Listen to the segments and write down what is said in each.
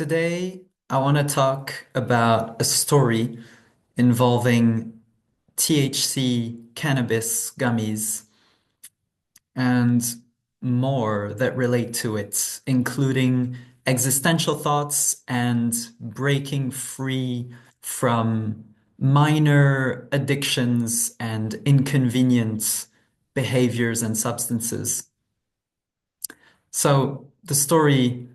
Today, I want to talk about a story involving THC cannabis gummies and more that relate to it, including existential thoughts and breaking free from minor addictions and inconvenient behaviors and substances. So, the story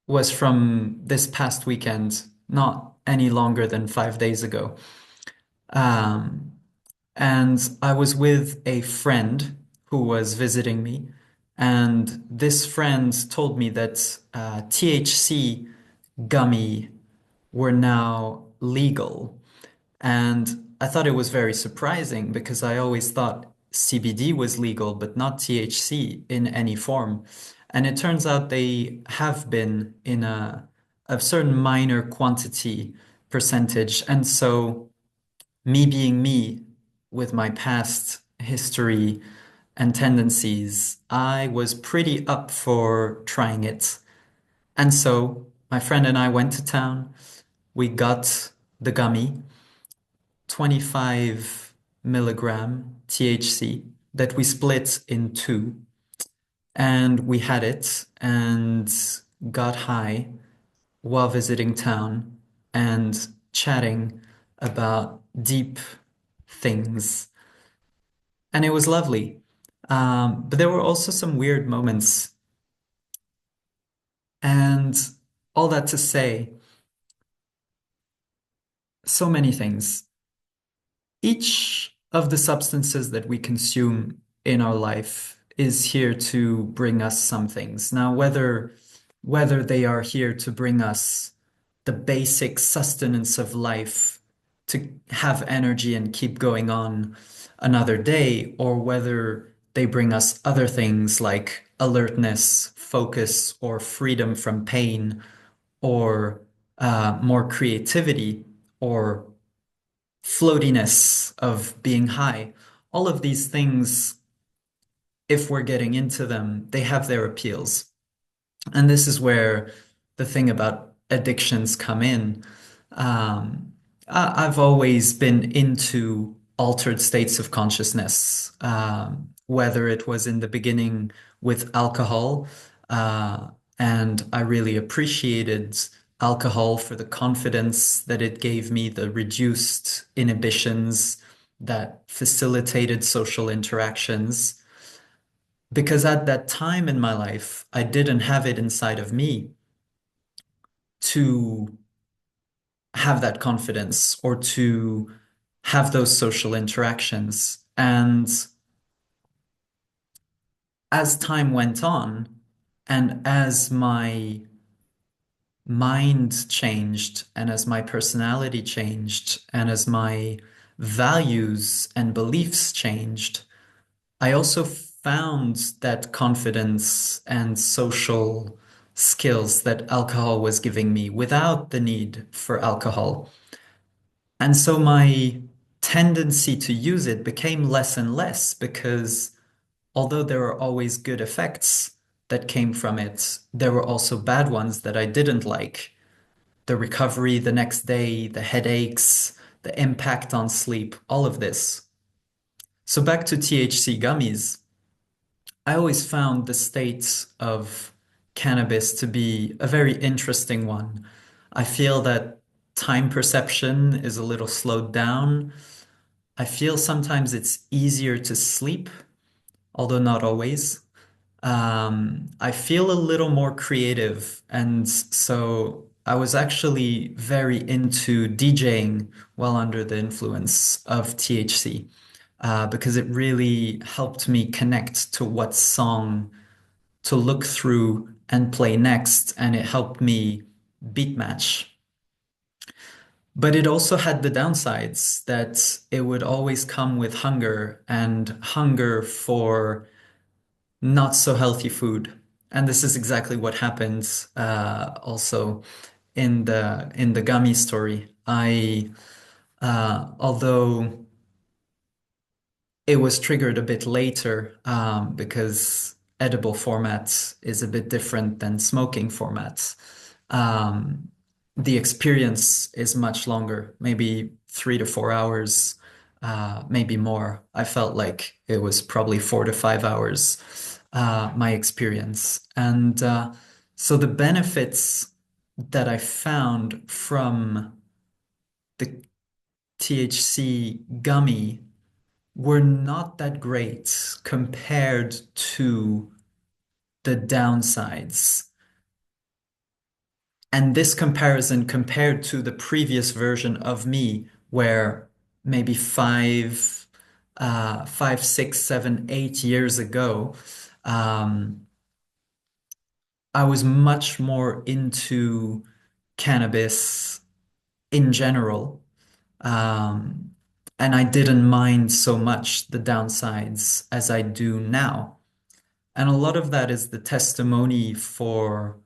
was from this past weekend, not any longer than 5 days ago. Um, and I was with a friend who was visiting me, and this friend told me that THC gummy were now legal. And I thought it was very surprising because I always thought CBD was legal, but not THC in any form. And it turns out they have been in a certain minor quantity percentage. And so, me being me with my past history and tendencies, I was pretty up for trying it. And so, my friend and I went to town. We got the gummy 25 milligram THC that we split in two. And we had it and got high while visiting town and chatting about deep things. And it was lovely. But there were also some weird moments. And all that to say, so many things. Each of the substances that we consume in our life is here to bring us some things. Now, whether they are here to bring us the basic sustenance of life to have energy and keep going on another day, or whether they bring us other things like alertness, focus, or freedom from pain, or more creativity, or floatiness of being high. All of these things, if we're getting into them, they have their appeals. And this is where the thing about addictions come in. I've always been into altered states of consciousness, whether it was in the beginning with alcohol, uh, and I really appreciated alcohol for the confidence that it gave me, the reduced inhibitions that facilitated social interactions. Because at that time in my life, I didn't have it inside of me to have that confidence or to have those social interactions. And as time went on, and as my mind changed, and as my personality changed, and as my values and beliefs changed, I also found that confidence and social skills that alcohol was giving me without the need for alcohol. And so my tendency to use it became less and less because although there were always good effects that came from it, there were also bad ones that I didn't like. The recovery the next day, the headaches, the impact on sleep, all of this. So back to THC gummies. I always found the state of cannabis to be a very interesting one. I feel that time perception is a little slowed down. I feel sometimes it's easier to sleep, although not always. I feel a little more creative, and so I was actually very into DJing while under the influence of THC, because it really helped me connect to what song to look through and play next, and it helped me beat match. But it also had the downsides that it would always come with hunger and hunger for not so healthy food. And this is exactly what happens also in the gummy story. Although it was triggered a bit later because edible format is a bit different than smoking formats. um, the experience is much longer, maybe 3 to 4 hours, maybe more. I felt like it was probably 4 to 5 hours, my experience. And so the benefits that I found from the THC gummy were not that great compared to the downsides. And this comparison compared to the previous version of me, where maybe 5, 6, 7, 8 years ago, um, I was much more into cannabis in general. Um, and I didn't mind so much the downsides as I do now. And a lot of that is the testimony for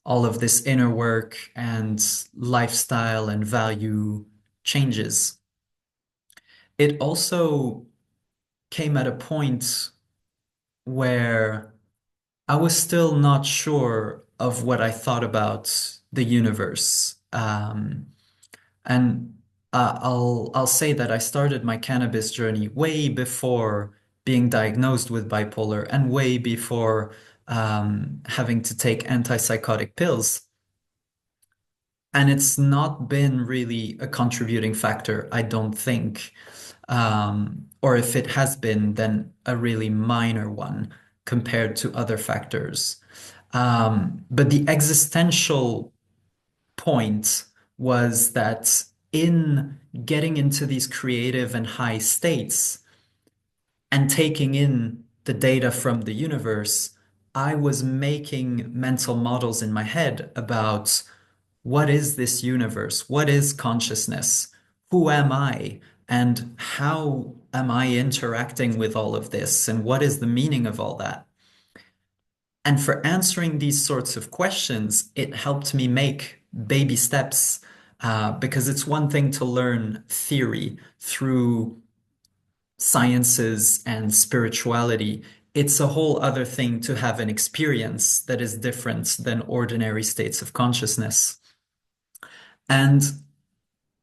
all of this inner work and lifestyle and value changes. It also came at a point where I was still not sure of what I thought about the universe. And I'll say that I started my cannabis journey way before being diagnosed with bipolar and way before having to take antipsychotic pills. And it's not been really a contributing factor, I don't think. Or if it has been, then a really minor one compared to other factors. But the existential point was that in getting into these creative and high states and taking in the data from the universe, I was making mental models in my head about what is this universe? What is consciousness? Who am I? And how am I interacting with all of this? And what is the meaning of all that? And for answering these sorts of questions, it helped me make baby steps because it's one thing to learn theory through sciences and spirituality. It's a whole other thing to have an experience that is different than ordinary states of consciousness. And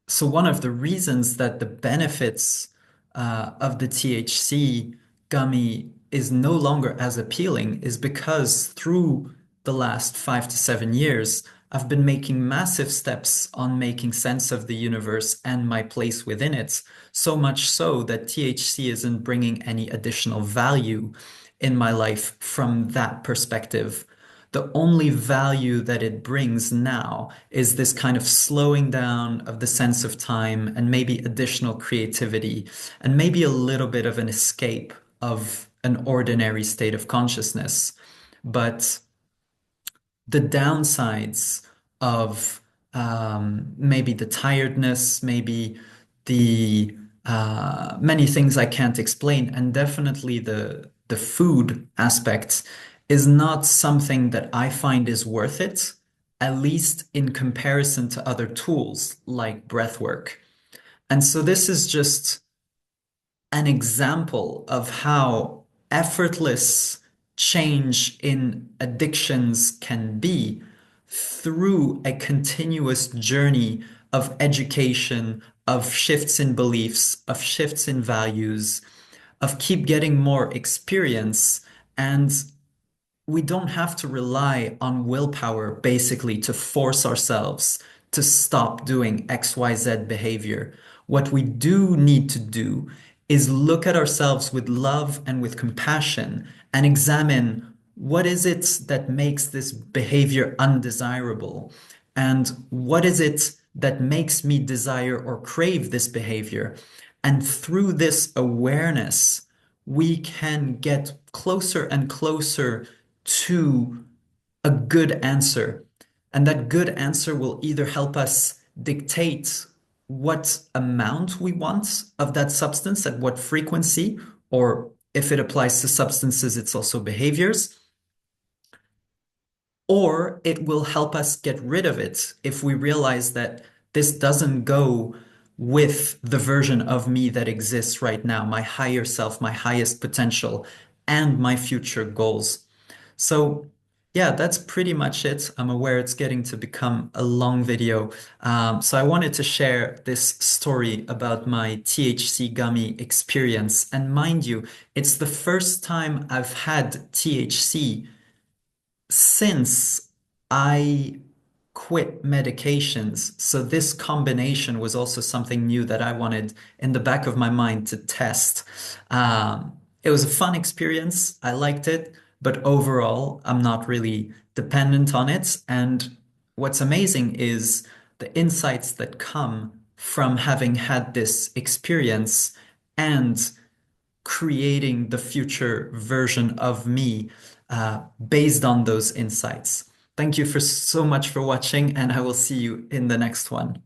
so one of the reasons that the benefits of the THC gummy is no longer as appealing is because through the last 5 to 7 years, I've been making massive steps on making sense of the universe and my place within it, so much so that THC isn't bringing any additional value in my life from that perspective. The only value that it brings now is this kind of slowing down of the sense of time and maybe additional creativity and maybe a little bit of an escape of an ordinary state of consciousness. But the downsides of maybe the tiredness, maybe the many things I can't explain, and definitely the food aspect is not something that I find is worth it, at least in comparison to other tools like breathwork. And so this is just an example of how effortless change in addictions can be through a continuous journey of education, of shifts in beliefs, of shifts in values, of keep getting more experience. And we don't have to rely on willpower basically to force ourselves to stop doing XYZ behavior. What we do need to do is look at ourselves with love and with compassion and examine what is it that makes this behavior undesirable and what is it that makes me desire or crave this behavior. And through this awareness, we can get closer and closer to a good answer. And that good answer will either help us dictate what amount we want of that substance at what frequency, or if it applies to substances, it's also behaviors, or it will help us get rid of it if we realize that this doesn't go with the version of me that exists right now, my higher self, my highest potential, and my future goals. So, Yeah, that's pretty much it. I'm aware it's getting to become a long video. So I wanted to share this story about my THC gummy experience. And mind you, it's the first time I've had THC since I quit medications. So this combination was also something new that I wanted in the back of my mind to test. It was a fun experience. I liked it, but overall, I'm not really dependent on it. And what's amazing is the insights that come from having had this experience and creating the future version of me based on those insights. Thank you for so much for watching, and I will see you in the next one.